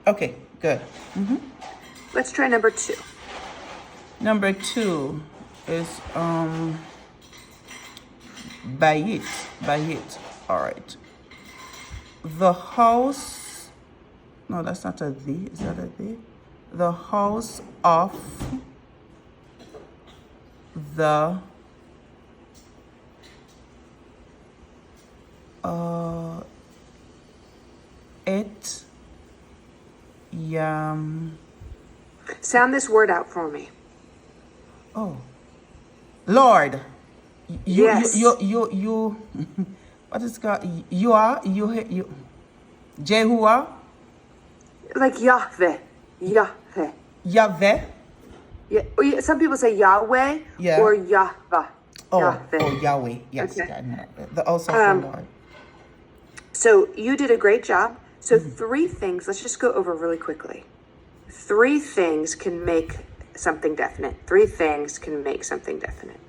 Okay, good. Let's try number 2. Number 2 is bayit. Bayit. All right. The house. No, that's not a the. Is that a the? The house of the it yam. Sound this word out for me. Oh, Lord. Yes. You what is it called? You Jehovah. Like Yahweh. Yahweh. Yahweh. Yeah. Some people say Yahweh Yeah. or Yahweh. Oh, Yahweh. Yes. Okay. I know. The also the Lord. So you did a great job. So 3 things, let's just go over really quickly. 3 things can make something definite. 3 things can make something definite.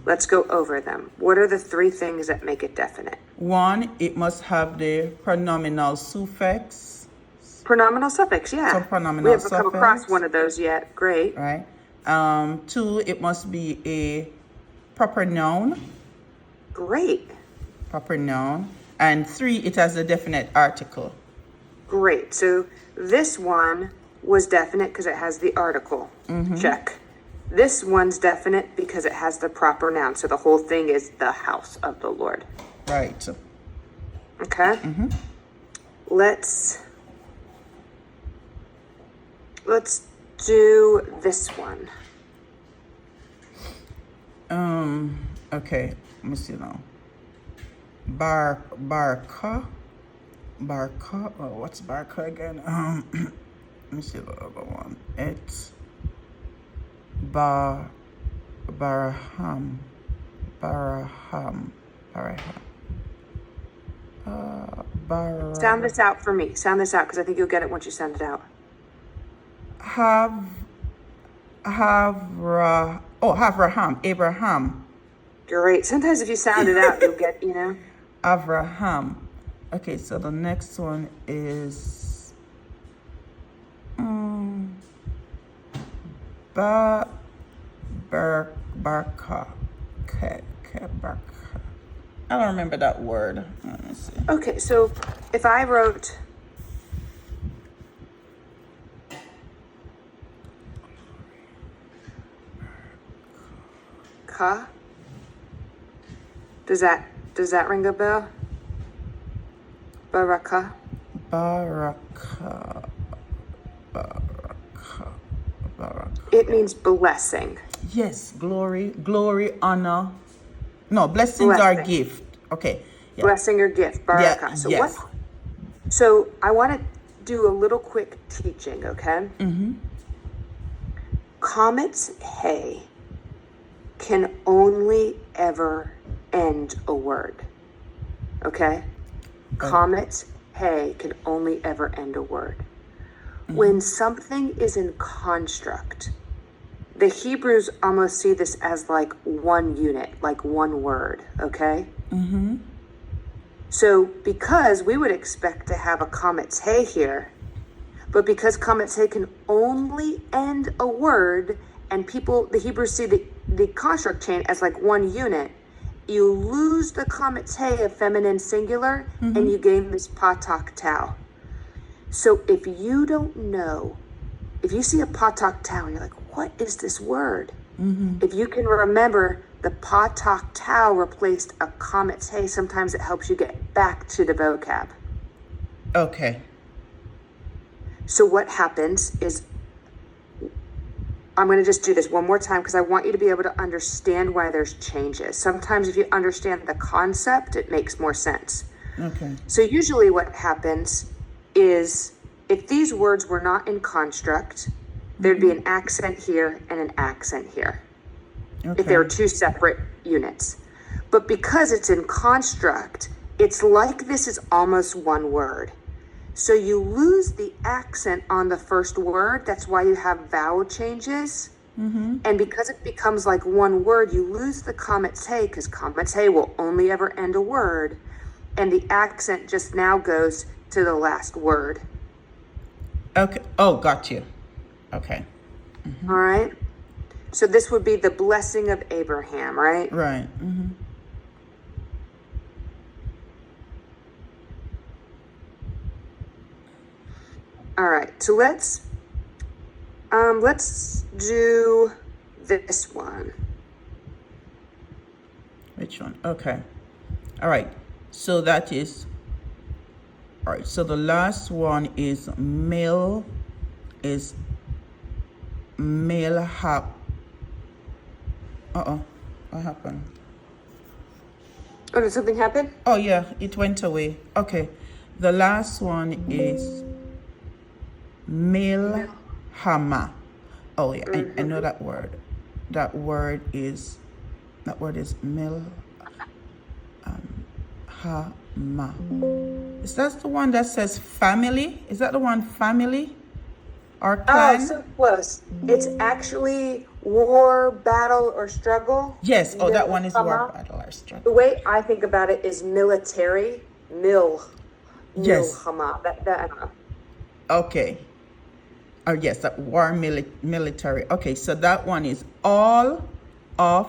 Let's go over them. What are the 3 things that make it definite? 1, it must have the pronominal suffix. Pronominal suffix, yeah. Some pronominal we haven't come across suffix. one of those yet. Great. Right. 2, it must be a proper noun. Great. Proper noun. And 3, it has a definite article. Great. So this one was definite because it has the article. Check. This one's definite because it has the proper noun. So the whole thing is the house of the Lord. Right. Okay. Let's do this one. Okay. Let me see now. Barca. Oh, what's Barca again? Let me see the other one. It's Baraham. Sound this out for me. Sound this out because I think you'll get it once you sound it out. Abraham. Great. Sometimes if you sound it out, you'll get, Abraham. Okay, so the next one is Barca. I don't remember that word. Let me see. Okay, so if I wrote ka, does that ring a bell? Baraka. It means blessing. Yes, glory, honor. No, blessings are gift. Okay. Yeah. Blessing or gift, baraka. Yeah, So yes. So I want to do a little quick teaching, okay? Comet's hay can only ever end a word. Okay? Comet's hay can only ever end a word. When something is in construct, the Hebrews almost see this as like one unit, like one word, okay? So because we would expect to have a comet's hay here, but because comet's hay can only end a word, and the Hebrews see the construct chain as like one unit, you lose the comet's hay of feminine singular, and you gain this patak tau. So if you don't know, if you see a patak tau and you're like, what is this word? If you can remember the patak tau replaced a comet's hay, sometimes it helps you get back to the vocab. Okay. So what happens is, I'm going to just do this one more time because I want you to be able to understand why there's changes. Sometimes if you understand the concept, it makes more sense. Okay. So usually what happens is if these words were not in construct, there'd be an accent here and an accent here. Okay. If they were 2 separate units. But because it's in construct, it's like this is almost one word. So you lose the accent on the first word. That's why you have vowel changes. And because it becomes like one word, you lose the comet's hay because comet's hay will only ever end a word. And the accent just now goes to the last word. Okay. Oh, got you. Okay. All right. So this would be the blessing of Abraham, right? Right. All right. So let's do this one. Which one? Okay. All right. So that is. All right. So the last one is male. Is male hap. What happened? Oh, did something happen? Oh yeah, it went away. Okay. The last one is milhama. Oh yeah, I know that word. That word is milhama. Is that the one that says family? Is that the one family or clan? Oh, so close. It's actually war, battle, or struggle. Yes. Oh, that one is war, Milhama. battle, or The struggle. way I think about it is military. Yes. Milhama. That I don't know. Okay. Oh yes, that war military. Okay, so that one is all of,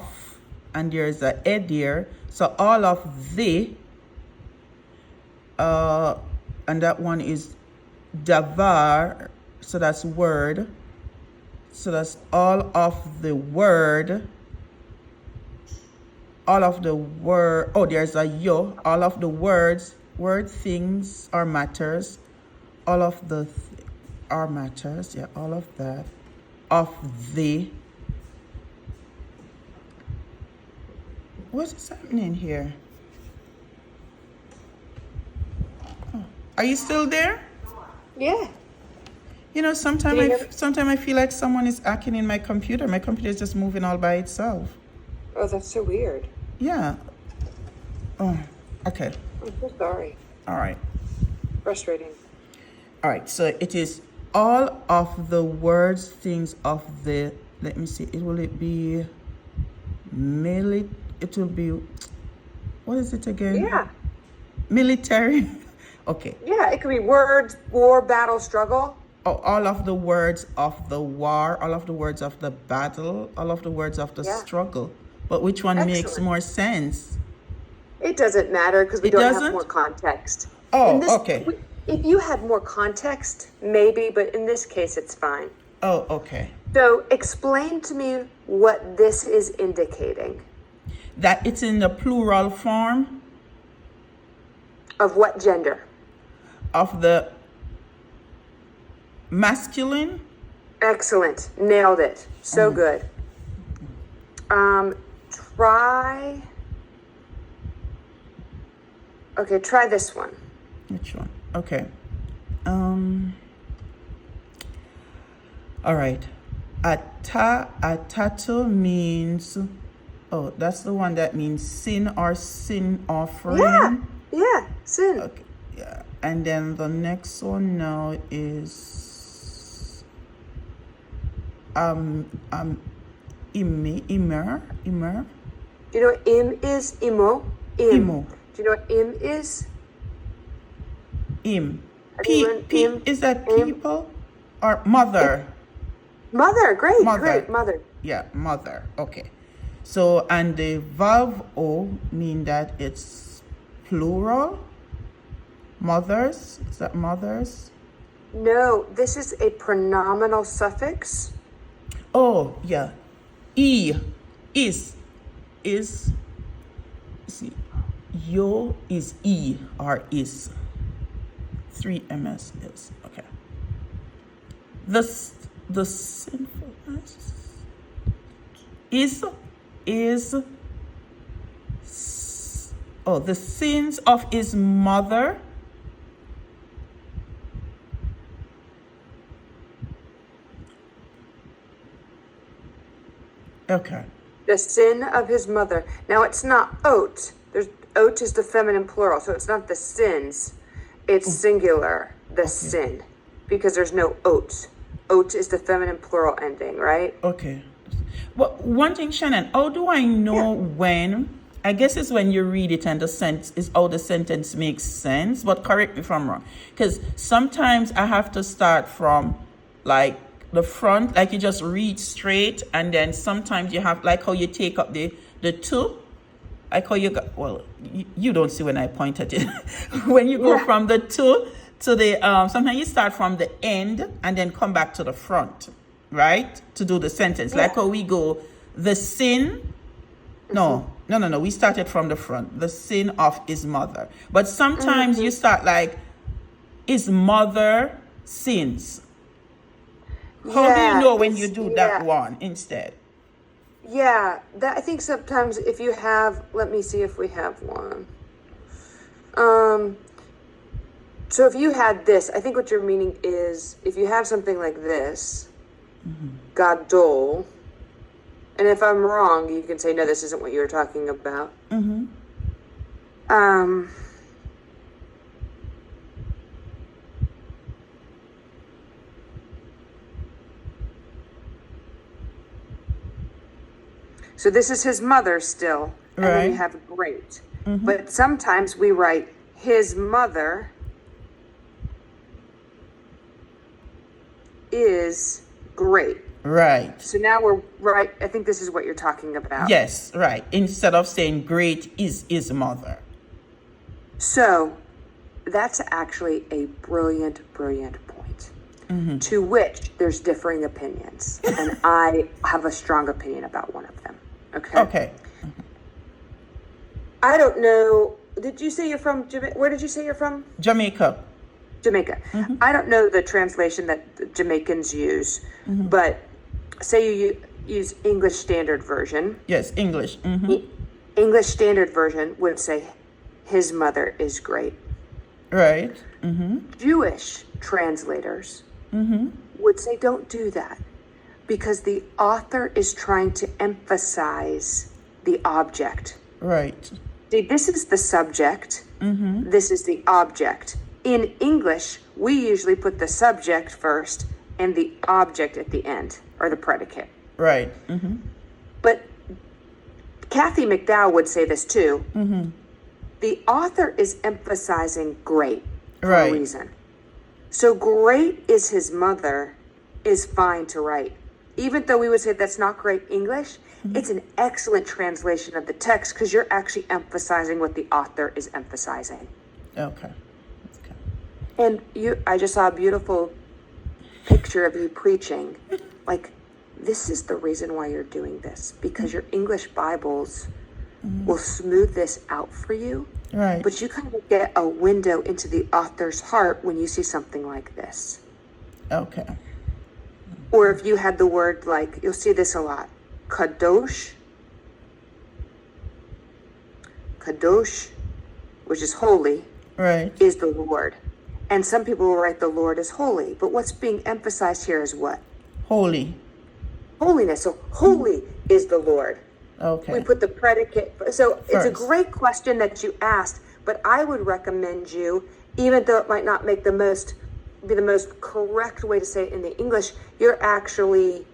and there's a ed here. So all of the, and that one is davar. So that's word. So that's all of the word. All of the word. Oh, there's a yo. All of the words, word, things, or matters. All of the are matters. Yeah, all of that. Of the. What is happening here? Oh, are you still there? Yeah. You know, sometimes I feel like someone is hacking in my computer. My computer is just moving all by itself. Oh, that's so weird. Yeah. Oh, okay. I'm so sorry. All right. Frustrating. All right. So it is all of the words, things of the. Let me see. It be. It will be. What is it again? Yeah. Military. Okay. Yeah, it could be words, war, battle, struggle. Oh, all of the words of the war, all of the words of the battle, all of the words of the struggle. But which one makes Excellent. more sense? It doesn't matter because we It don't doesn't? have more context. Oh, okay. If you had more context, maybe, but in this case, it's fine. Oh, okay. So explain to me what this is indicating. That it's in the plural form Of what gender? of the masculine. Excellent. Nailed it. So good. Try. Okay, try this one. Which one? Okay. All right. Atato means. Oh, that's the one that means sin or sin offering. Yeah, sin. Okay. Yeah. And then the next one now is immer. Do you know what im is? Imo. Imo. Do you know what im is? Im. Anyone? Im? Is that Im? people or mother? Mother. Great. Mother. Great. Mother. Yeah, mother. Okay. So, and the verb o mean that it's plural. Mothers. Is that mothers? No, this is a pronominal suffix. Oh, yeah. E is. See, yo is e or is. 3 ms is. Okay. The sinfulness is the sins of his mother. Okay. The sin of his mother. Now it's not oat. Oat is the feminine plural, so it's not the sins. It's singular, the sin, because there's no oat. Oat is the feminine plural ending, right? Okay. Well, one thing, Shannon, how do I know when I guess it's when you read it and the sentence is how the sentence makes sense. But correct me if I'm wrong, because sometimes I have to start from like the front, like you just read straight, and then sometimes you have like how you take up the two, like how you got. Well, you don't see when I point at it. When you go from the two to the sometimes you start from the end and then come back to the front, right? To do the sentence, like how we go the sin. No. We started from the front. The sin of his mother. But sometimes you start like, his mother sins. How do you know when you do that one instead? Yeah, that I think sometimes if you have, let me see if we have one. So if you had this, I think what you're meaning is if you have something like this, gadol. And if I'm wrong, you can say, no, this isn't what you were talking about. So this is his mother still. And then you have great. But sometimes we write his mother is great. Right. So now we're right. I think this is what you're talking about. Yes, right. Instead of saying great is his mother. So that's actually a brilliant point. To which there's differing opinions. And I have a strong opinion about one of them. Okay. I don't know. Did you say you're from Jamaica? Where did you say you're from? Jamaica. I don't know the translation that Jamaicans use, but say you use English Standard Version. Yes, English. English Standard Version would say, his mother is great. Right. Jewish translators would say, don't do that, because the author is trying to emphasize the object. Right. See, this is the subject. This is the object. In English, we usually put the subject first and the object at the end, or the predicate. Right. But Kathy McDowell would say this too. The author is emphasizing great for a reason. So great is his mother is fine to write. Even though we would say that's not great English, it's an excellent translation of the text because you're actually emphasizing what the author is emphasizing. Okay. And I just saw a beautiful picture of you preaching. Like, this is the reason why you're doing this, because your English Bibles will smooth this out for you. Right. But you kind of get a window into the author's heart when you see something like this. Okay. Or if you had the word, like, you'll see this a lot, kadosh. Kadosh, which is holy, is the Lord. And some people will write the Lord as holy. But what's being emphasized here is what? Holy. Holiness. So holy is the Lord. Okay. We put the predicate. So First. It's a great question that you asked, but I would recommend you, even though it might not be the most correct way to say it in the English, you're actually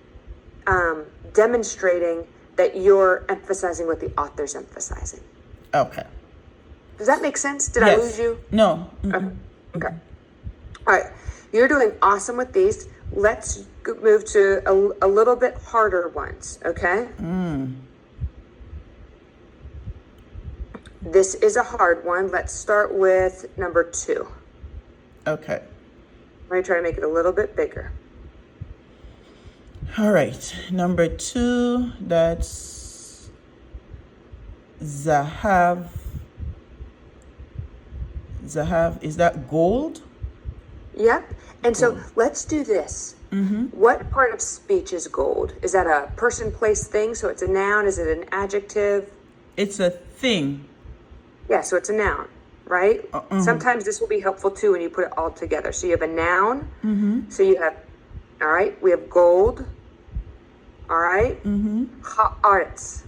demonstrating that you're emphasizing what the author's emphasizing. Okay. Does that make sense? Did I lose you? No. Okay. All right. You're doing awesome with these. Let's move to a little bit harder ones, okay? This is a hard one. Let's start with number 2. Okay. I'm going to try to make it a little bit bigger. All right. Number 2, that's Zahav. Zahav, is that gold? Yep. And so let's do this. What part of speech is gold? Is that a person, place, thing? So it's a noun? Is it an adjective? It's a thing. Yeah, so it's a noun, right? Sometimes this will be helpful too when you put it all together. So you have a noun. So you have, all right, we have gold. All right. Haaretz.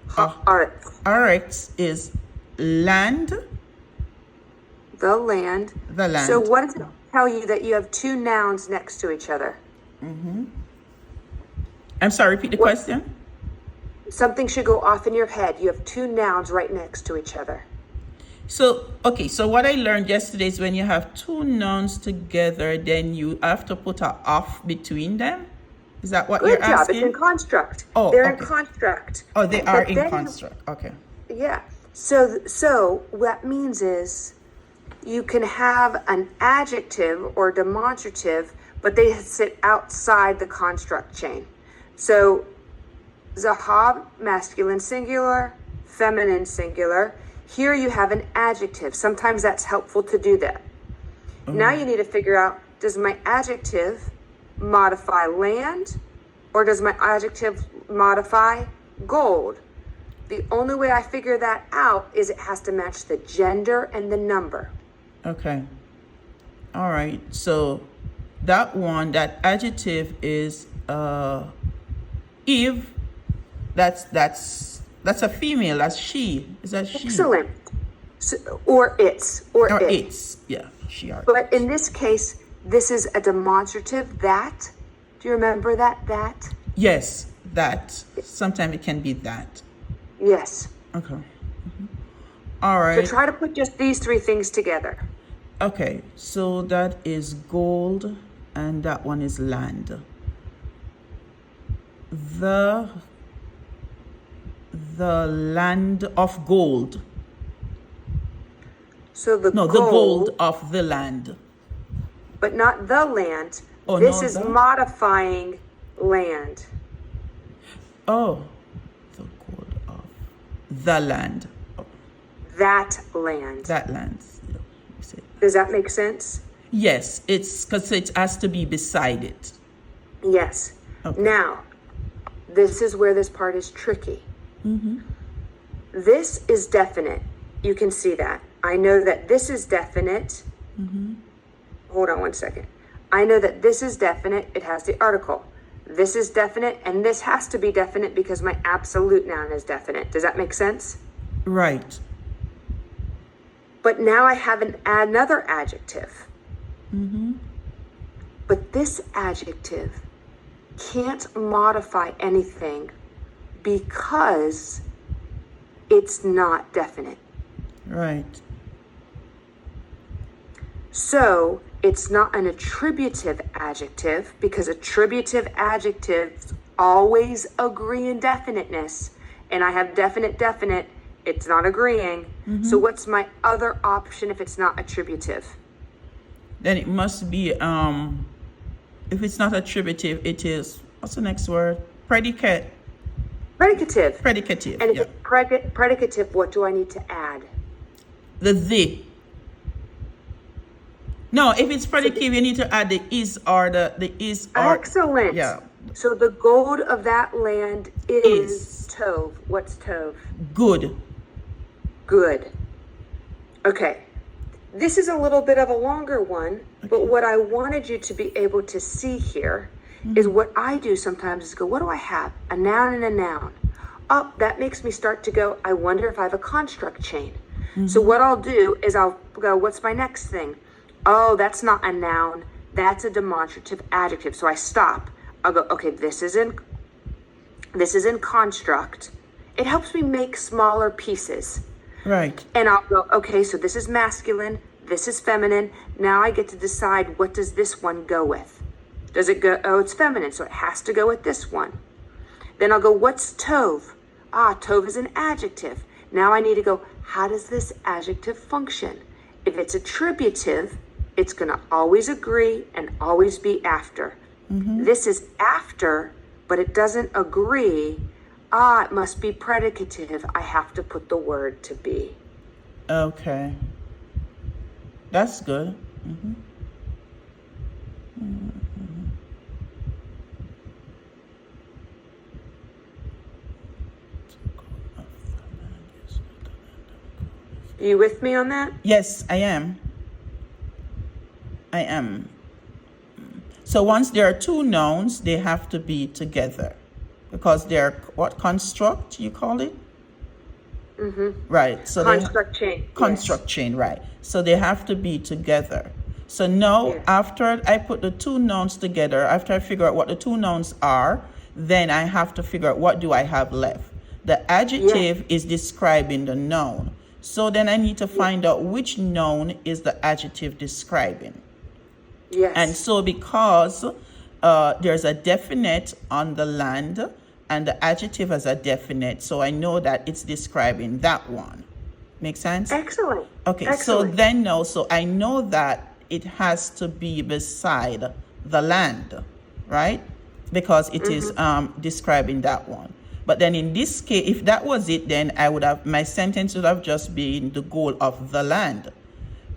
Haaretz. Haaretz is land. The land. The land. So what does it tell you that you have 2 nouns next to each other? I'm sorry, repeat the question. Something should go off in your head. You have two nouns right next to each other. So, okay, so what I learned yesterday is when you have two nouns together, then you have to put a off between them. Is that what Good you're job. asking? It's in construct. Oh, They're okay. in construct. Oh, they are But in then construct. Okay. Yeah. So what that means is you can have an adjective or demonstrative, but they sit outside the construct chain. So Zahab, masculine singular, feminine singular. Here you have an adjective. Sometimes that's helpful to do that. Now you need to figure out, does my adjective modify land or does my adjective modify gold? The only way I figure that out is it has to match the gender and the number. Okay. All right. So that one, that adjective is Eve. That's a female. That's she. Is that she? Excellent. So, or it. It's. Yeah. She are. But in this case, this is a demonstrative that. Do you remember that? That? Yes. That. Sometimes it can be that. Yes. Okay. All right. So try to put just these three things together. Okay. So that is gold, and that one is land. The land of gold. So the gold of the land. But not the land. Oh, this no, is the? modifying land. Oh, the gold of the land. Oh, That land. that land. Does that make sense? Yes, it's because it has to be beside it. Yes. Okay. Now, this is where this part is tricky. This is definite. You can see that. I know that this is definite. Hold on one second. I know that this is definite. It has the article. This is definite, and this has to be definite because my absolute noun is definite. Does that make sense? Right. But now I have another adjective. But this adjective can't modify anything because it's not definite. Right. So it's not an attributive adjective because attributive adjectives always agree in definiteness. And I have definite, it's not agreeing. So what's my other option if it's not attributive? Then it must be if it's not attributive, it is, what's the next word? Predicate. Predicative. Predicative. And if Yeah. it's predicative, what do I need to add? The. No, if it's predicative, you need to add the is or the is or. Excellent. Yeah. So the gold of that land is Tove. What's Tove? Good. Good. Okay. This is a little bit of a longer one, but what I wanted you to be able to see here is what I do sometimes is go, what do I have? A noun and a noun. Oh, that makes me start to go, I wonder if I have a construct chain. So what I'll do is I'll go, what's my next thing? Oh, that's not a noun. That's a demonstrative adjective. So I stop. I'll go, okay, this is in construct. It helps me make smaller pieces. Right. And I'll go, okay, so this is masculine, this is feminine. Now I get to decide, what does this one go with? Does it go, oh, it's feminine, so it has to go with this one. Then I'll go, what's Tove? Ah, Tove is an adjective. Now I need to go, how does this adjective function? If it's attributive, it's going to always agree and always be after. This is after, but it doesn't agree. Ah, it must be predicative. I have to put the word to be. Okay. That's good. Are you with me on that? Yes, I am. I am. So once there are two nouns, they have to be together because they're what construct you call it? Right. So Construct chain. construct chain, right? So they have to be together. So now, after I put the two nouns together, after I figure out what the two nouns are, then I have to figure out what do I have left. The Yes. adjective is describing the noun. So then I need to find out which noun is the adjective describing. Yes. And so because there's a definite on the land and the adjective has a definite, so I know that it's describing that one. Make sense? Excellent. Okay, Excellent. so then no, so I know that it has to be beside the land, right? Because it is describing that one. But then in this case, if that was it, then I would have, my sentence would have just been the goal of the land.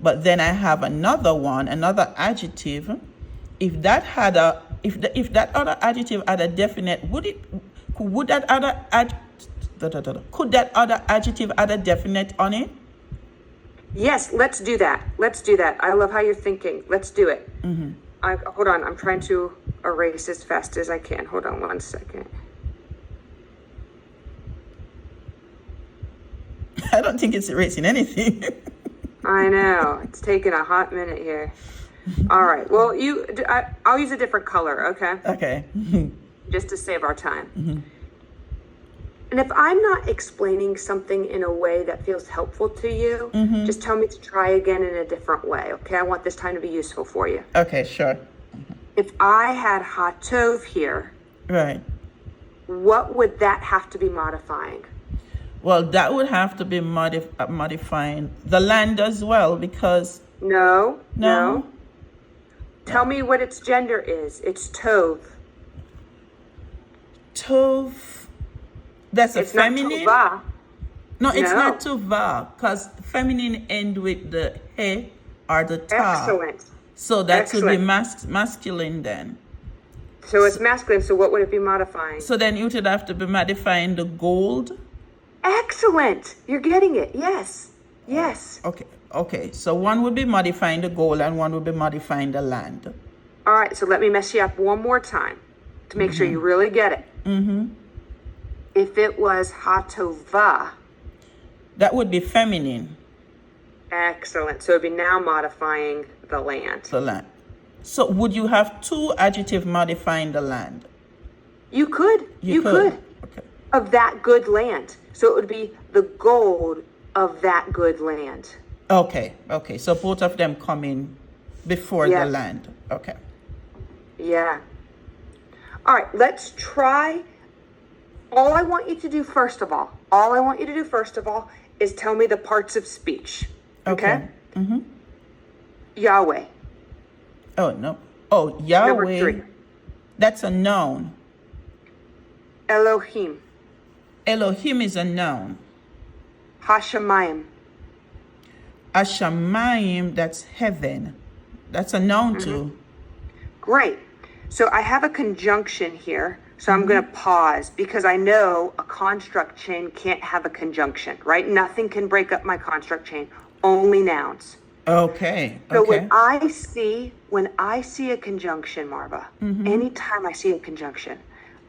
But then I have another one, another adjective. If that had a, if that other adjective had a definite, could that other adjective add a definite on it? Yes, let's do that. Let's do that. I love how you're thinking. Let's do it. Hold on. I'm trying to erase as fast as I can. Hold on 1 second. I don't think it's erasing anything. I know. It's taking a hot minute here. All right. Well, I'll use a different color, okay? Okay. Just to save our time. And if I'm not explaining something in a way that feels helpful to you, just tell me to try again in a different way, okay? I want this time to be useful for you. Okay, sure. If I had hatov here, Right. what would that have to be modifying? Well, that would have to be modifying the land as well because... No. No? Tell me what its gender is. It's tov. Tov. That's a It's feminine? not tova. No, it's No. not tova because feminine end with the he or the ta. Excellent. So that would be Excellent. masculine then. So it's masculine. So what would it be modifying? So then it would have to be modifying the gold. Excellent. You're getting it. Yes. Yes. Okay. So one would be modifying the gold and one would be modifying the land. All right. So let me mess you up one more time to make sure you really get it. If it was hatova. That would be feminine. Excellent. So it'd be now modifying the land. The land. So would you have two adjectives modifying the land? You could. You could. Okay. Of that good land. So it would be the gold of that good land. Okay. So both of them come in before the land. Okay. Yeah. All right, let's try. All I want you to do first of all is tell me the parts of speech. Okay? Yahweh. Oh, no. Oh, Yahweh. Number 3. That's a noun. Elohim. Elohim is a noun. Hashemayim. Ashamayim, that's heaven. That's a noun too. Great. So I have a conjunction here. So I'm going to pause because I know a construct chain can't have a conjunction, right? Nothing can break up my construct chain, only nouns. Okay. So when I see a conjunction, Marva, anytime I see a conjunction,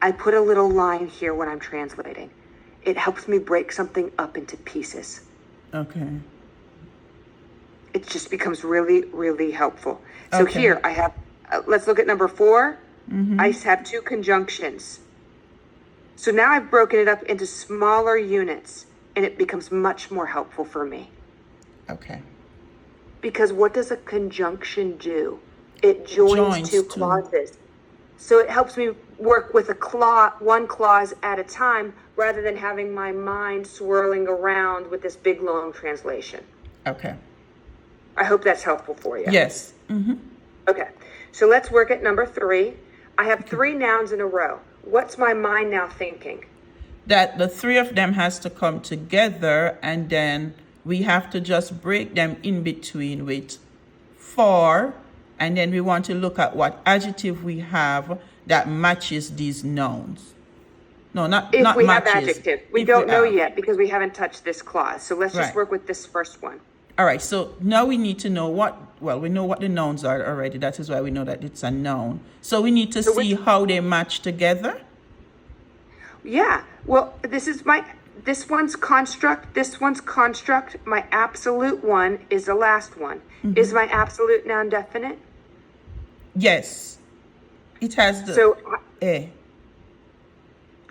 I put a little line here when I'm translating. It helps me break something up into pieces. Okay. It just becomes really, really helpful. So here I have, let's look at number 4. I have 2 conjunctions. So now I've broken it up into smaller units and it becomes much more helpful for me. Okay. Because what does a conjunction do? It joins 2 clauses. So it helps me work with one clause at a time rather than having my mind swirling around with this big long translation. Okay. I hope that's helpful for you. Yes. Okay. So let's work at number 3. I have 3 nouns in a row. What's my mind now thinking? That the 3 of them has to come together and then we have to just break them in between with for, and then we want to look at what adjective we have that matches these nouns. No, not If not we matches. have adjective. We don't know yet because we haven't touched this clause. So let's just work with this first one. All right, so now we need to know we know what the nouns are already. That is why we know that it's a noun. So we need to see how they match together. Yeah, well, this one's construct. My absolute one is the last one. Is my absolute noun definite? Yes. It has the... So,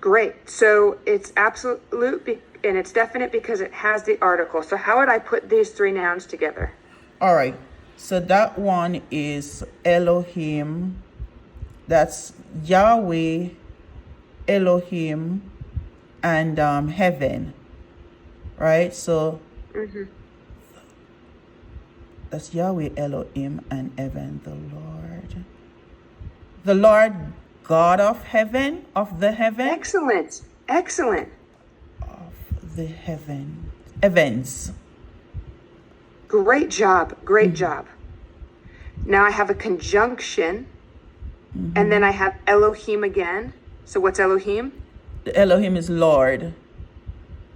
Great. So it's absolute and it's definite because it has the article. So how would I put these three nouns together? All right. So that one is Elohim. That's Yahweh, Elohim, and heaven. Right? So that's Yahweh, Elohim, and heaven, the Lord. The Lord God of heaven, of the heaven. Excellent. Excellent. Of the heaven. Heavens. Great job. Great job. Now I have a conjunction, and then I have Elohim again. So what's Elohim? The Elohim is Lord.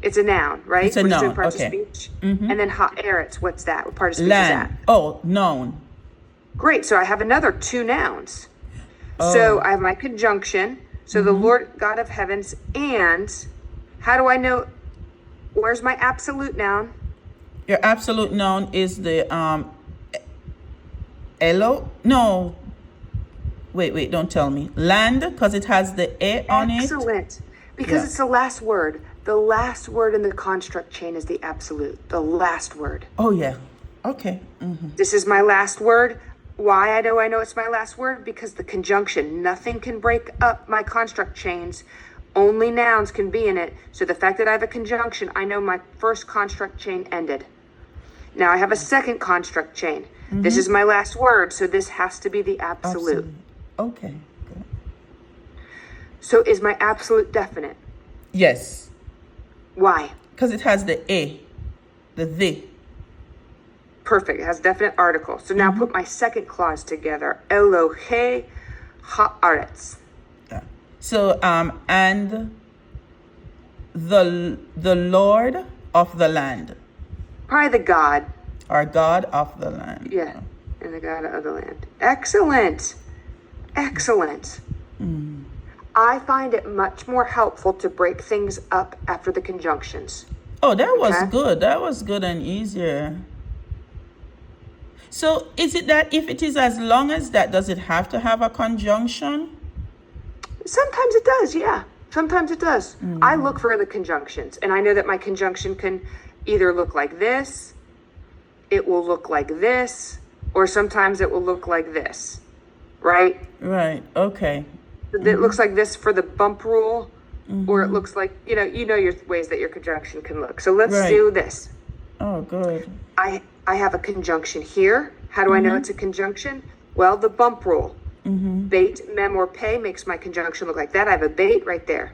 It's a noun, right? It's a We're just noun, doing parts okay. of speech. And then ha'eretz, what's that? What part of speech Land. is that? Oh, noun. Great. So I have another two nouns. So I have my conjunction. So the Lord God of heavens, and how do I know? Where's my absolute noun? Your absolute noun is the No. Wait, don't tell me. Land, because it has the A on it. Excellent. Because Yeah. it's the last word. The last word in the construct chain is the absolute. The last word. Oh, yeah. Okay. This is my last word. Why do I know it's my last word? Because the conjunction. Nothing can break up my construct chains. Only nouns can be in it. So the fact that I have a conjunction, I know my first construct chain ended. Now I have a second construct chain. This is my last word, so this has to be the absolute. Okay. Good. So is my absolute definite? Yes. Why? Because it has the A. The. Perfect. It has definite article. So now put my second clause together. Elohe haaretz. Yeah. So and the Lord of the land. Probably the God. Our God of the land. Yeah. And the God of the land. Excellent. Excellent. I find it much more helpful to break things up after the conjunctions. Oh, that was Okay. good. That was good and easier. So is it that if it is as long as that, does it have to have a conjunction? Sometimes it does, yeah. Sometimes it does. I look for the conjunctions, and I know that my conjunction can either look like this, it will look like this, or sometimes it will look like this, right? Right. Okay. It looks like this for the bump rule, or it looks like, you know your ways that your conjunction can look. So let's Right. do this. Oh, good. I have a conjunction here. How do I know it's a conjunction? Well, the bump rule. Bait, mem, or pay makes my conjunction look like that. I have a bait right there.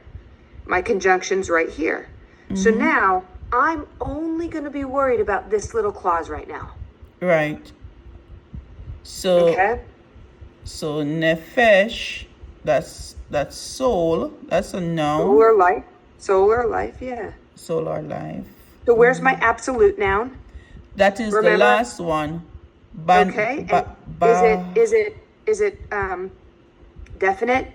My conjunction's right here. So now I'm only going to be worried about this little clause right now. Right. So Okay? so nefesh, that's soul. That's a noun. Solar life, yeah. Solar life. So where's my absolute noun? That is the Remember? last one. Okay. And is it definite?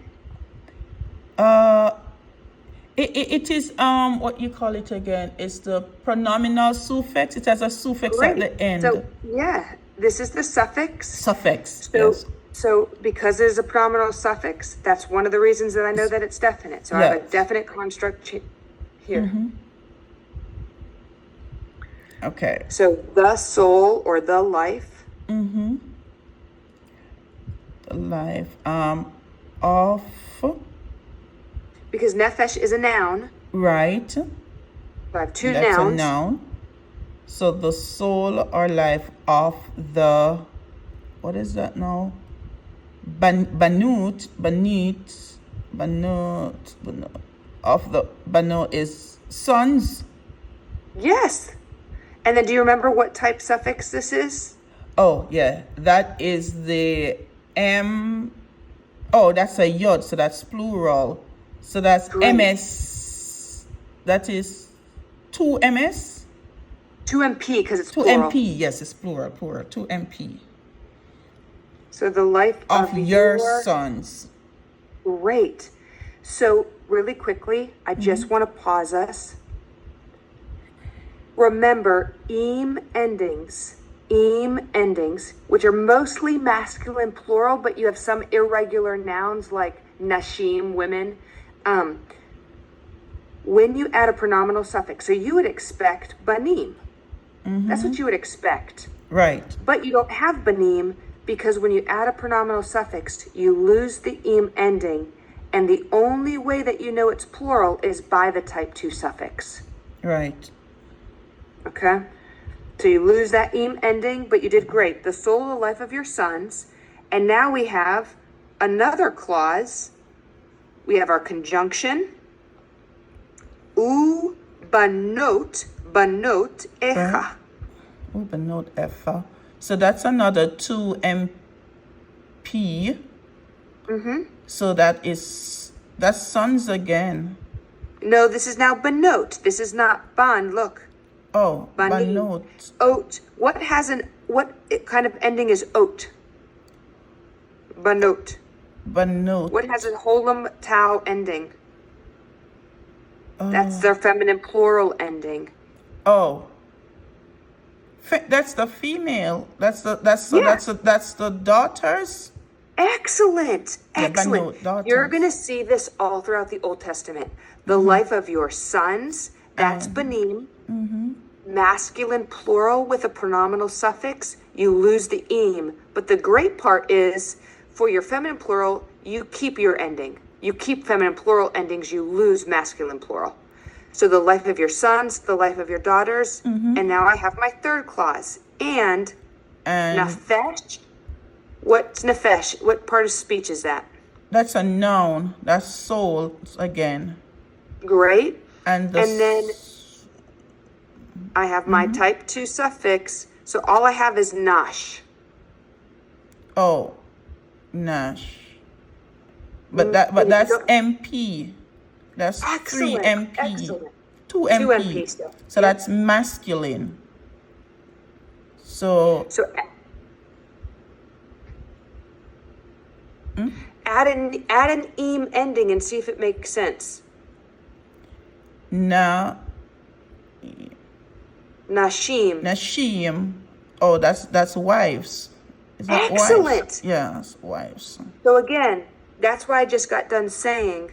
It is what you call it again? It's the pronominal suffix. It has a suffix at the end. So yeah, this is the suffix. Suffix. So Yes. so because there's a pronominal suffix, that's one of the reasons that I know that it's definite. So I have a Yes. definite construct here. Okay. So the soul or the life. The life of Because nefesh is a noun. right. So I have two That's nouns. a noun. So the soul or life of the, what is that now? Banut of the Banu is sons. Yes. And then do you remember what type suffix this is? Oh yeah, that is the M. Oh, that's a yod, so that's plural. So that's Great. MS. That is 2 MS. 2MP because it's 2 plural. MP. Yes, it's plural. 2 MP. So the life Of of your sons. Great. So really quickly, I just want to pause us. Remember, endings, which are mostly masculine plural, but you have some irregular nouns like nashim, women. when you add a pronominal suffix, so you would expect banim. That's what you would expect. Right. But you don't have banim because when you add a pronominal suffix, you lose the im ending, and the only way that you know it's plural is by the type 2 suffix. Right. Okay? So you lose that im ending, but you did great. The soul of the life of your sons. And now we have another clause. We have our conjunction. U banot echa. Right. Open note F. So that's another 2 MP. So that's sons again. No, this is now banot. This is not ban. Look. Oh, Banim. banot. Oat. What kind of ending is oat? Banot. Banot. What has a holum tau ending? That's their feminine plural ending. Oh. That's the female. That's the daughters. Excellent. Yeah, Excellent. banot, daughters. You're going to see this all throughout the Old Testament. The life of your sons, that's banim. Masculine plural with a pronominal suffix, you lose the im. But the great part is, for your feminine plural, you keep your ending. You keep feminine plural endings, you lose masculine plural. So the life of your sons, the life of your daughters, and now I have my third clause. And nafesh. What's nefesh? What part of speech is that? That's a noun. That's soul again. Great. And then I have my type 2 suffix. So all I have is nash. Oh, nash. But that's MP. That's Excellent. 3 MP. Excellent. 2 MP. 2 MP still. So that's masculine. So add an im ending and see if it makes sense. Nashim. Oh, that's wives. Is that Excellent. Wives? Yeah, that's wives. So again, that's why I just got done saying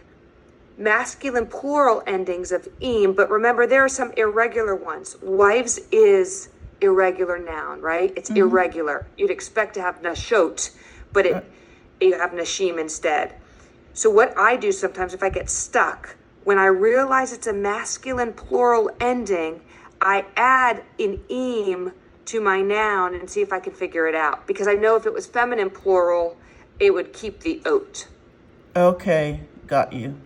masculine plural endings of im, but remember there are some irregular ones. Wives is irregular noun, right? It's irregular. You'd expect to have nashot, but you have nashim instead. So what I do sometimes if I get stuck, when I realize it's a masculine plural ending, I add an im to my noun and see if I can figure it out. Because I know if it was feminine plural, it would keep the ot. Okay, got you.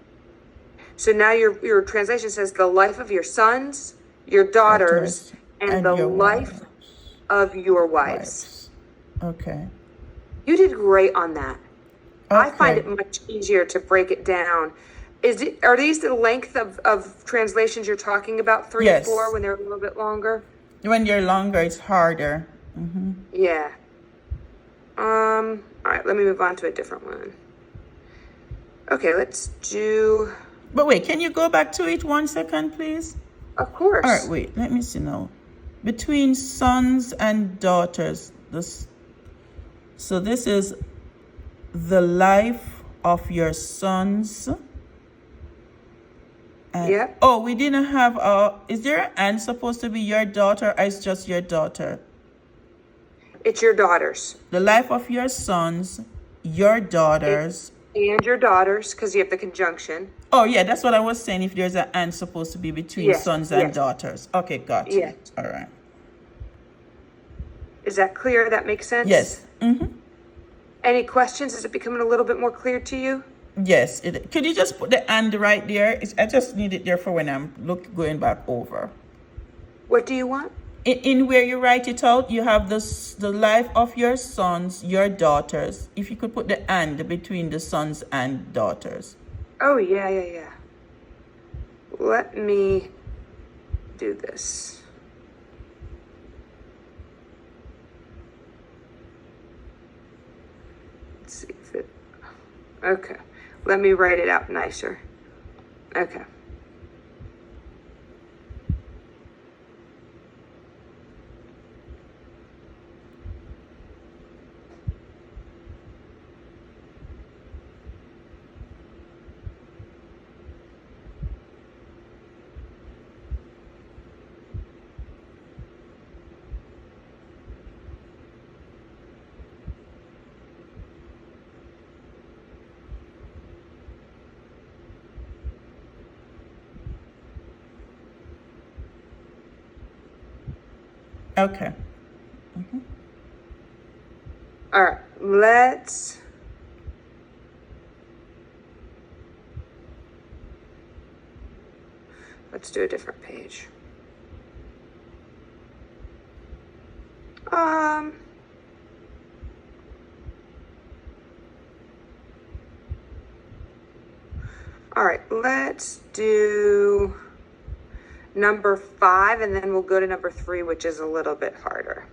So now your translation says the life of your sons, your daughters, and the life of your wives. Okay. You did great on that. Okay. I find it much easier to break it down. Are these the length of translations you're talking about, 3 and 4, when they're a little bit longer? When you're longer, it's harder. Yeah. All right, let me move on to a different one. Okay, let's do... But wait, can you go back to it 1 second, please? Of course. All right, wait, let me see now. Between sons and daughters, so this is the life of your sons. Yep. Oh, we didn't have is there an and supposed to be your daughter or it's just your daughter? It's your daughters. The life of your sons, your daughters. And your daughters, because you have the conjunction. Oh, yeah, that's what I was saying, if there's an and supposed to be between sons and daughters. Okay, got you. Yes. All right. Is that clear? That makes sense? Yes. Any questions? Is it becoming a little bit more clear to you? Yes. Could you just put the and right there? I just need it there for when I'm going back over. What do you want? In where you write it out, you have the life of your sons, your daughters. If you could put the and between the sons and daughters. Oh, yeah. Let me do this. Let's see if it... Okay. Let me write it out nicer. Okay. Okay. All right, let's do a different page. All right, let's do number 5, and then we'll go to number 3, which is a little bit harder.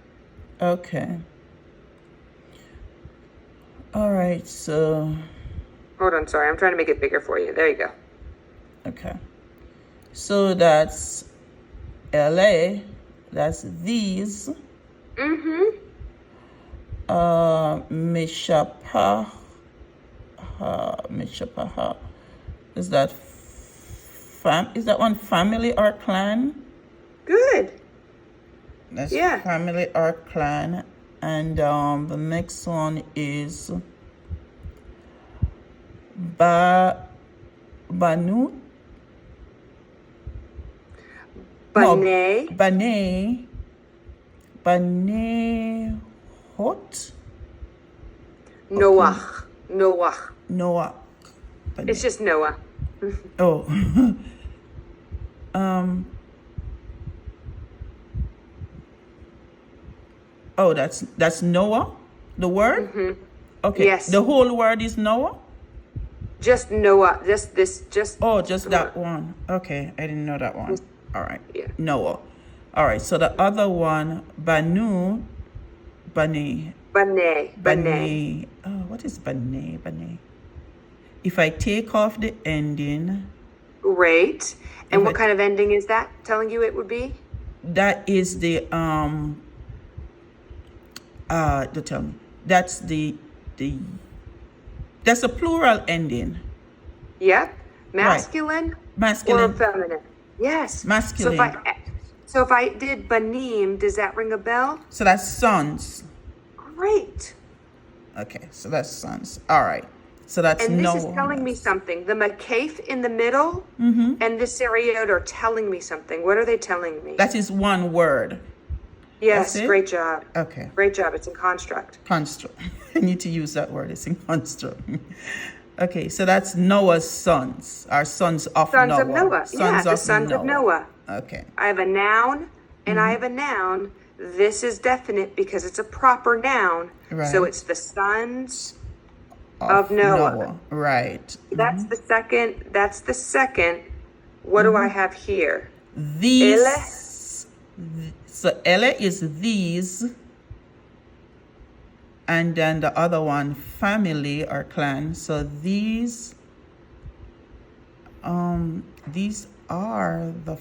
Okay. All right, so. Hold on, sorry, I'm trying to make it bigger for you. There you go. Okay. So that's LA. That's these. Mishapaha. Mishapaha. Is that is that one family or clan? Good. That's family or clan. And the next one is Banu. Bane. Bane Hot. Noah. It's just Noah. Oh. Oh, that's Noah, the word? Okay. Yes. The whole word is Noah? Just Noah. Just that one. Okay, I didn't know that one. All right. Yeah. Noah. All right, so the other one, Bane. Oh, what is Bane? If I take off the ending. Great. And what kind of ending is that telling you it would be? That is the don't tell me. That's that's a plural ending. Yep. Masculine. Masculine. Or feminine. Yes. Masculine. So if I did banim, does that ring a bell? So that's sons. Great. Okay, so that's sons. All right. So that's and this Noah. is telling me something. The makaf in the middle and the seriot are telling me something. What are they telling me? That is one word. Yes, great job. Okay. Great job. It's in construct. Construct. I need to use that word. It's in construct. Okay, so that's Noah's sons. Our sons of Noah. Sons of Noah. The sons of Noah. Okay. I have a noun and I have a noun. This is definite because it's a proper noun. Right. So it's the sons of Noah. Right. That's the second. What do I have here? These. So Ele is these. And then the other one, family or clan. So these are the.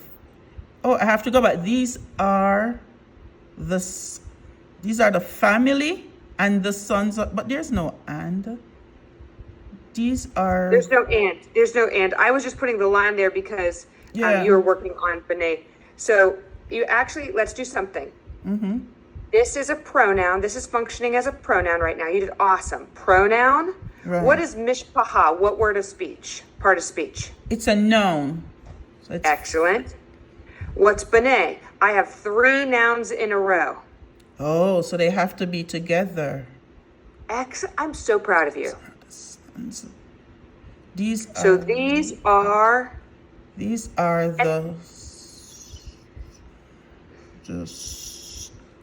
Oh, I have to go back. These are the family and the sons of, but there's no and. These are. There's no and. I was just putting the line there because you were working on B'nai. So you actually, let's do something. This is a pronoun. This is functioning as a pronoun right now. You did awesome. Pronoun. Right. What is mishpaha? What word of speech? Part of speech. It's a noun. So excellent. What's B'nai? I have 3 nouns in a row. Oh, so they have to be together. Excellent. I'm so proud of you. These are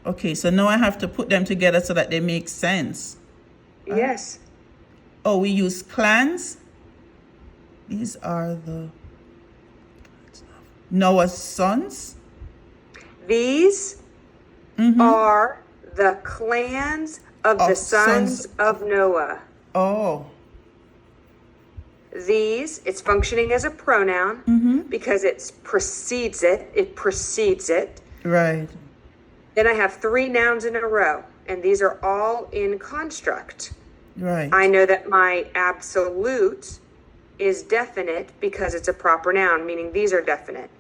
okay, so now I have to put them together so that they make sense. Yes. Oh, we use clans. These are the Noah's sons. These are the clans of the sons of Noah. Oh. These, it's functioning as a pronoun because it precedes it. Right. Then I have 3 nouns in a row, and these are all in construct. Right. I know that my absolute is definite because it's a proper noun, meaning these are definite.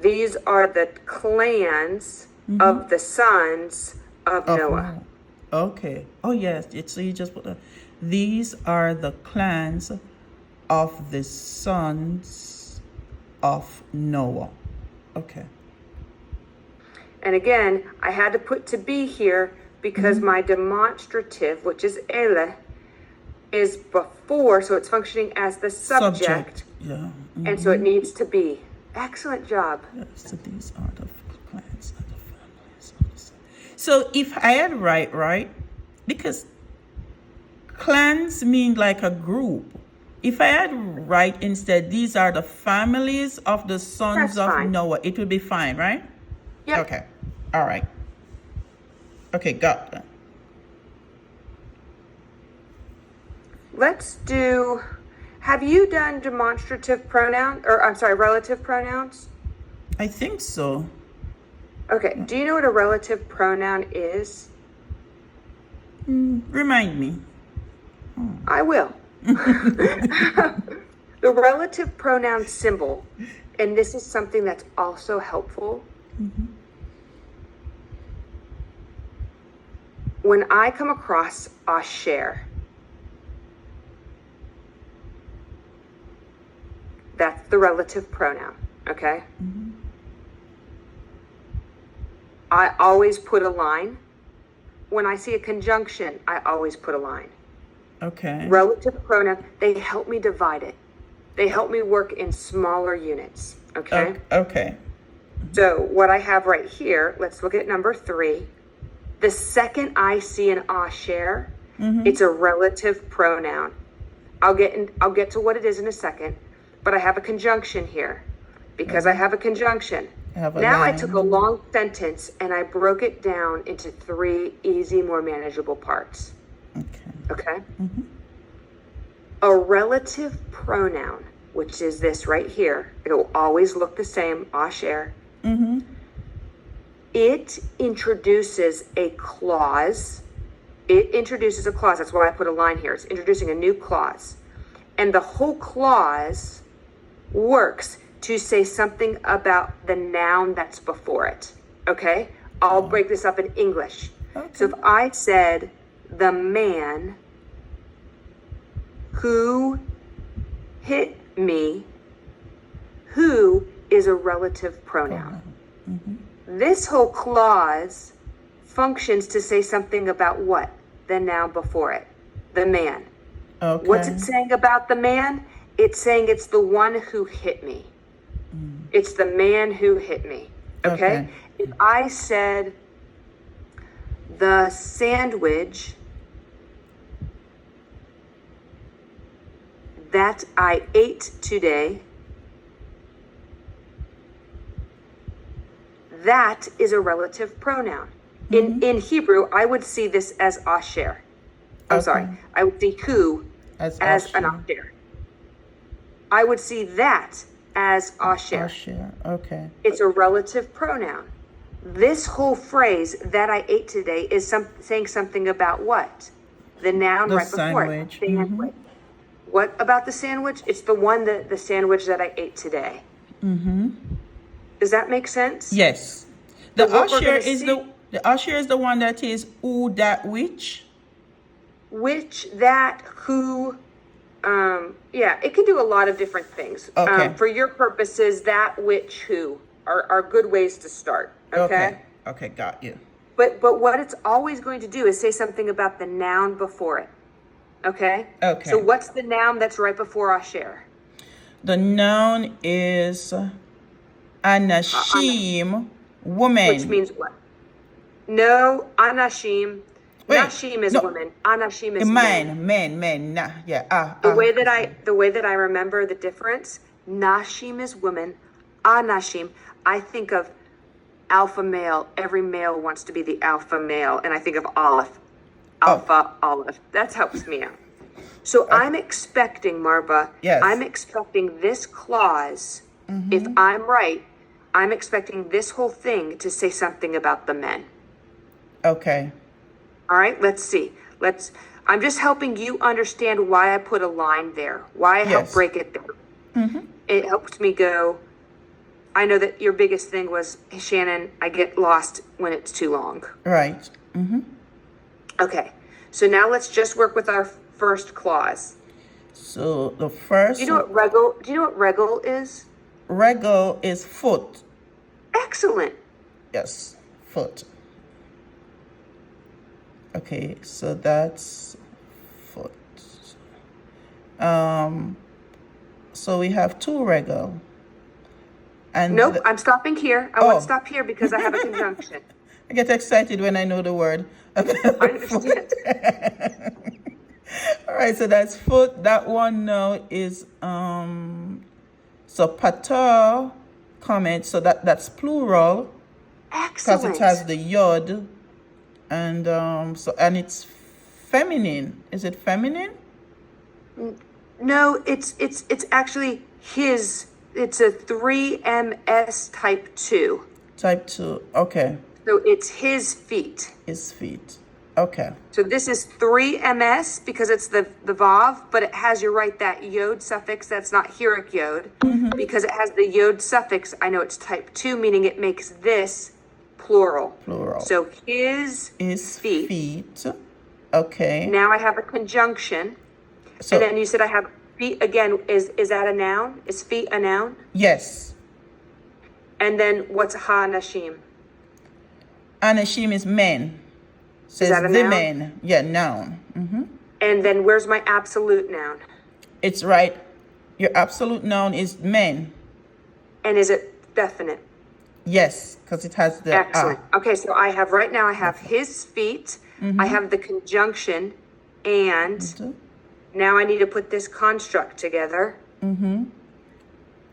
These are the clans of the sons of Noah. Okay. Oh, yes. So you just put these are the clans of the sons of Noah. Okay. And again, I had to put to be here because my demonstrative, which is ele, is before, so it's functioning as the subject. Yeah. And so it needs to be. Excellent job. Yes, so these are the clans and the families of the sun. So if I had right, because clans mean like a group. If I had right instead, these are the families of the sons That's of fine. Noah, it would be fine, right? Yep. Okay. All right. Okay, got that. Let's do, have you done demonstrative pronoun, or I'm sorry, relative pronouns? I think so. Okay, do you know what a relative pronoun is? Remind me. I will. The relative pronoun symbol, and this is something that's also helpful. When I come across asher, that's the relative pronoun, okay? I always put a line. When I see a conjunction, I always put a line. Okay. Relative pronoun, they help me divide it. They help me work in smaller units, okay? Okay. So what I have right here, let's look at number 3. The second I see an asher, it's a relative pronoun. I'll get to what it is in a second, but I have a conjunction here. Because I have a conjunction. Now I took a long sentence and I broke it down into 3 easy, more manageable parts. Okay? A relative pronoun, which is this right here, it'll always look the same, asher. It introduces a clause. That's why I put a line here. It's introducing a new clause. And the whole clause works to say something about the noun that's before it. Okay? I'll break this up in English. So if I said, the man who hit me, who is a relative pronoun. This whole clause functions to say something about what? The noun before it. The man. Okay. What's it saying about the man? It's saying it's the one who hit me. It's the man who hit me. Okay? If I said the sandwich that I ate today, that is a relative pronoun. In Hebrew, I would see this as asher. I'm sorry. I would see who as an asher. I would see that as asher. Asher. Okay. It's a relative pronoun. This whole phrase, that I ate today, is saying something about what? The noun right before it. Sandwich. What about the sandwich? It's the sandwich that I ate today. Does that make sense? Yes. The asher is the one that is who, that, which. Which, that, who. Yeah, it can do a lot of different things. Okay. For your purposes, that, which, who are good ways to start. Okay. Okay, got you. But what it's always going to do is say something about the noun before it. Okay? Okay. So what's the noun that's right before asher? The noun is anashim, woman. Which means what? No, anashim. Wait, Nashim is no. woman. Anashim is Men. Nah, yeah. The way that I remember the difference, nashim is woman, anashim. I think of alpha male. Every male wants to be the alpha male, and I think of olive. Olive. That helps me out. So I'm expecting, Marva, Yes. I'm expecting this clause, if I'm right, I'm expecting this whole thing to say something about the men. Okay. All right, let's see. I'm just helping you understand why I put a line there, why I help break it there. It helps me go, I know that your biggest thing was, hey, Shannon, I get lost when it's too long. Right. Okay, so now let's just work with our first clause. So the first. Do you know what regal is? Regal is foot. Excellent. Yes. foot. Okay, so that's foot. So we have two regal. And Nope, I'm stopping here. I won't oh, stop here because I have a conjunction. I get excited when I know the word. I understand. All right, so that's foot. That one now is so pata comment. So that's plural because it has Excellent. the yod, and and it's feminine. Is it feminine? No, it's actually his. It's a 3MS type 2. Type 2. Okay. So it's his feet. His feet. Okay. So this is 3MS because it's the vav, but it has, you're right, that yod suffix that's not heroic yod. Because it has the yod suffix, I know it's type 2, meaning it makes this plural. Plural. So his feet. feet. Okay. Now I have a conjunction. So And then you said I have feet again. Is that a noun? Is feet a noun? yes. And then what's ha-nashim? Anashim is men. Says that a the noun? men. Yeah, noun. And then where's my absolute noun? It's right. Your absolute noun is men. And is it definite? Yes, because it has the Excellent. Okay, so I have right now, I have his feet. I have the conjunction, and now I need to put this construct together.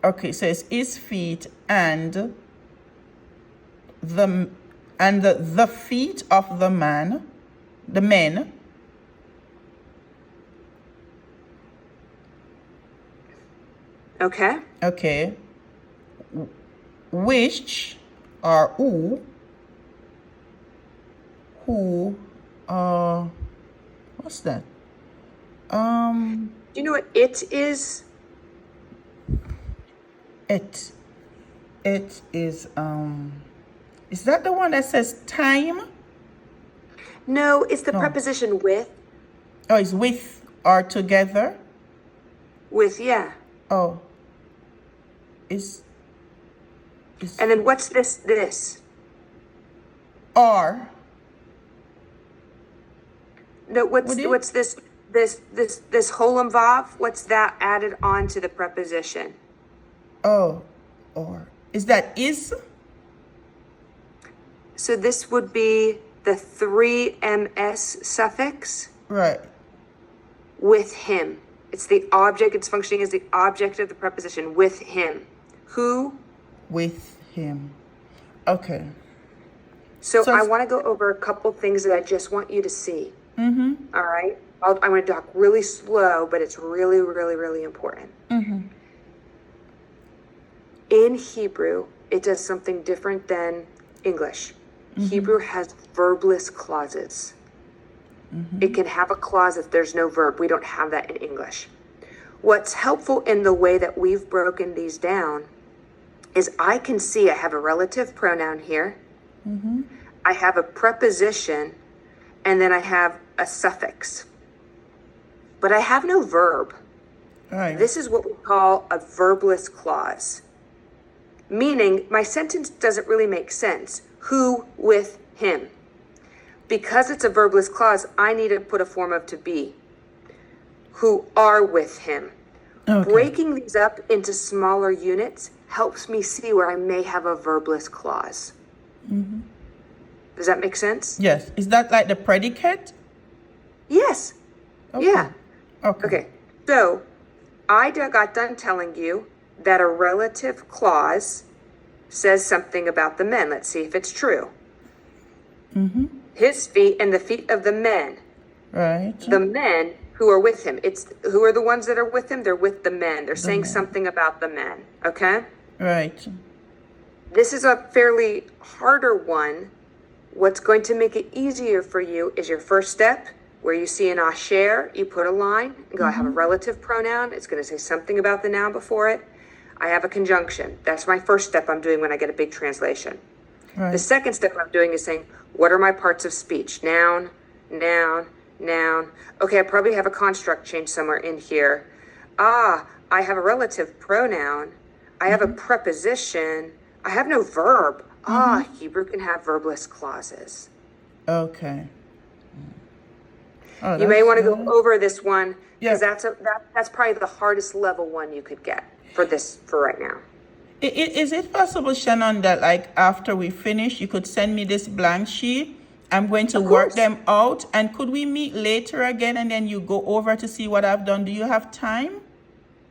Okay, so it's his feet and the feet of the man, the men. Okay. Okay. Which or who what's that? Do you know what it is? It is that the one that says time? No, it's the preposition with. Oh, it's with or together? With, yeah. Oh. Is And then what's this? or No, what's this holem vav? What's that added on to the preposition? oh or is that is? So this would be the 3MS suffix Right. with him. It's the object, it's functioning as the object of the preposition, with him. Who? With him. Okay. So So I it's- want to go over a couple things that I just want you to see. All right? I'm going to talk really slow, but it's really, really, really important. In Hebrew, it does something different than English. Hebrew has verbless clauses. It can have a clause if there's no verb. We don't have that in English. What's helpful in the way that we've broken these down is I can see I have a relative pronoun here. I have a preposition, and then I have a suffix. But I have no verb. Right. This is what we call a verbless clause, meaning my sentence doesn't really make sense. Who with him? Because it's a verbless clause, I need to put a form of to be. Who are with him. Okay. Breaking these up into smaller units helps me see where I may have a verbless clause. Does that make sense? Yes. Is that like the predicate? Yes. Okay. Yeah. Okay. Okay. So I got done telling you that a relative clause says something about the men. Let's see if it's true. His feet and the feet of the men. Right. The men who are with him. It's who are the ones that are with him? They're with the men. They're saying something about the men. Okay? Right. This is a fairly harder one. What's going to make it easier for you is your first step, where you see an asher, you put a line and go, I have a relative pronoun. It's going to say something about the noun before it. I have a conjunction. That's my first step I'm doing when I get a big translation. Right. The second step I'm doing is saying, what are my parts of speech? Noun, noun, noun. Okay, I probably have a construct change somewhere in here. I have a relative pronoun. I have a preposition. I have no verb. Hebrew can have verbless clauses. Okay. Oh, You may that's want to go good. over this one Yeah. because that's probably the hardest level one you could get for right now. Is it possible, Shannon, that like after we finish, you could send me this blank sheet? I'm going to Of work course. them out. And could we meet later again and then you go over to see what I've done? Do you have time?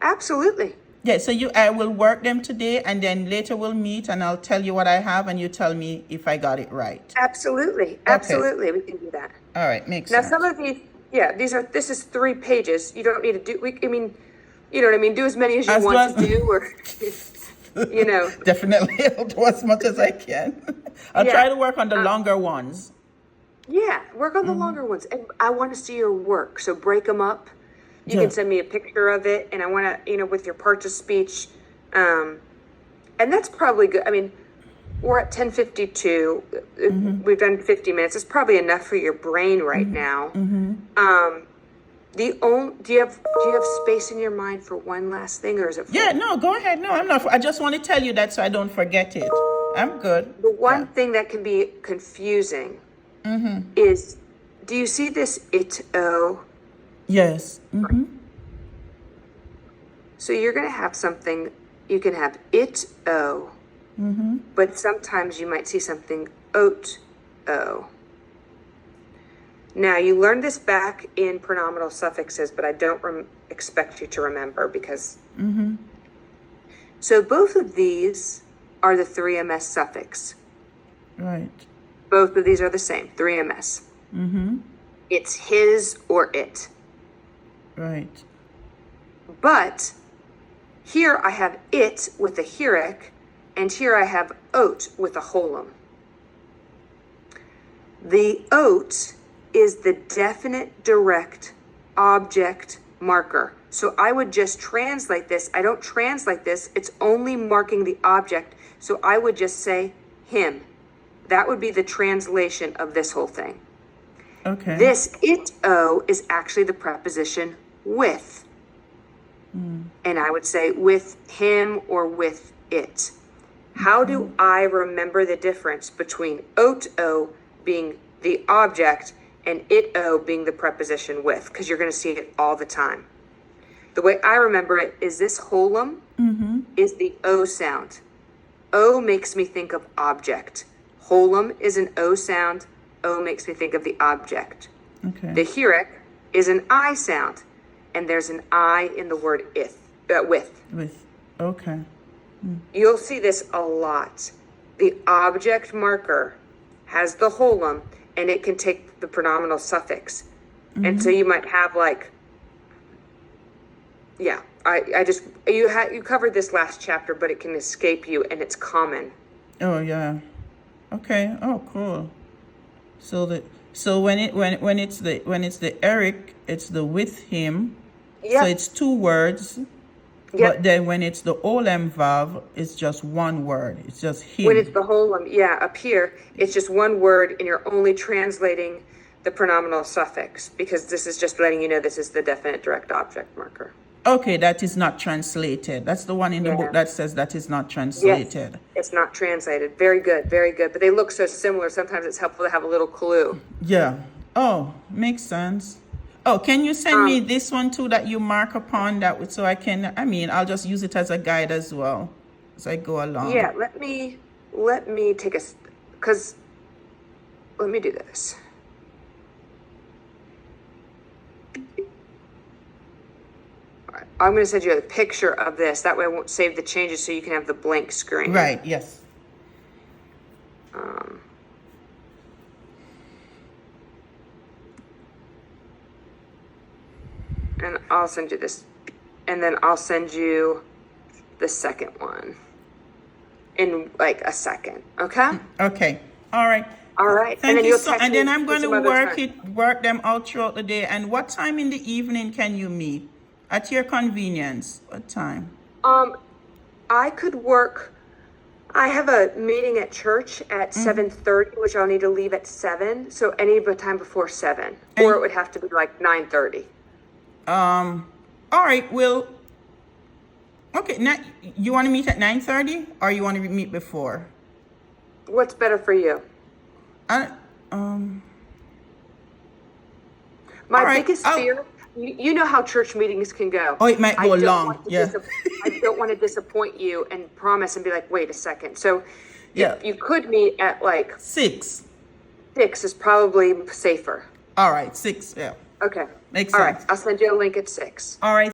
Absolutely. Yeah, so I will work them today and then later we'll meet and I'll tell you what I have and you tell me if I got it right. Absolutely. Okay. Absolutely. We can do that. All right, makes Now, some sense. of these, this is 3 pages. You don't need to do, I mean, you know what I mean? Do as many as you As want well, to do, or, you know, definitely I'll do as much as I can. I'll try yeah. to work on the longer ones. Yeah, work on the longer ones. And I want to see your work. So break them up. You Yeah. can send me a picture of it. And I want to, with your part of speech. And that's probably good. I mean, we're at 10:52. We've done 50 minutes. It's probably enough for your brain right now. Do you have space in your mind for one last thing, or is it full? Yeah, no, go ahead. No, I'm not. I just want to tell you that so I don't forget it. I'm good. The one Yeah. thing that can be confusing is, do you see this it-o? Yes. So you're going to have something, you can have it-o, but sometimes you might see something ot-o. Now, you learned this back in pronominal suffixes, but I don't expect you to remember because... So both of these are the 3ms suffix. Right. Both of these are the same, 3ms. It's his or it. Right. But here I have it with a hierarch, and here I have ot with a holum. The ot is the definite direct object marker. So I would just translate this. I don't translate this. It's only marking the object. So I would just say him. That would be the translation of this whole thing. Okay. This it-o is actually the preposition with. And I would say with him or with it. How do I remember the difference between ot-o being the object and it-o being the preposition with? Because you're going to see it all the time. The way I remember it is this holum is the O sound. O makes me think of object. Holum is an O sound. O makes me think of the object. Okay. The hierarch is an I sound. And there's an I in the word with. With. Okay. You'll see this a lot. The object marker has the holum, and it can take the pronominal suffix. And so you might have like, yeah, you covered this last chapter, but it can escape you, and it's common. Oh yeah. Okay. Oh cool. So when it's the Eric, it's the with him. Yeah. So it's 2 words. Yeah. But then when it's the olem vav, it's just 1 word. It's just him. When it's the holum, up here, it's just 1 word, and you're only translating the pronominal suffix because this is just letting you know this is the definite direct object marker. Okay, that is not translated. That's the one in the book that says that is not translated. Yes, it's not translated. Very good, very good. But they look so similar. Sometimes it's helpful to have a little clue. Yeah. Oh, makes sense. Oh, can you send me this one too that you mark upon that so I can, I'll just use it as a guide as well as I go along. Yeah, let me take let me do this. All right, I'm going to send you a picture of this. That way I won't save the changes so you can have the blank screen. Right, yes. And I'll send you this. And then I'll send you the second one in like a second. Okay? Okay. All right. All right. Thank then you you'll so, text and me then I'm going to some other work them out throughout the day. And what time in the evening can you meet? At your convenience. What time? I could work. I have a meeting at church at 7:30, which I'll need to leave at 7. So any time before 7, or it would have to be like 9:30. All right. Well, okay. Now, you want to meet at 9:30 or you want to meet before? What's better for you? I um. My All right. biggest fear, you know how church meetings can go. Oh, it might go long. Yeah. I don't want to disappoint you and promise and be like, wait a second. So Yeah. if you could meet at like 6. 6 is probably safer. All right. 6. Yeah. Okay. Makes All sense. right. I'll send you a link at 6. All right.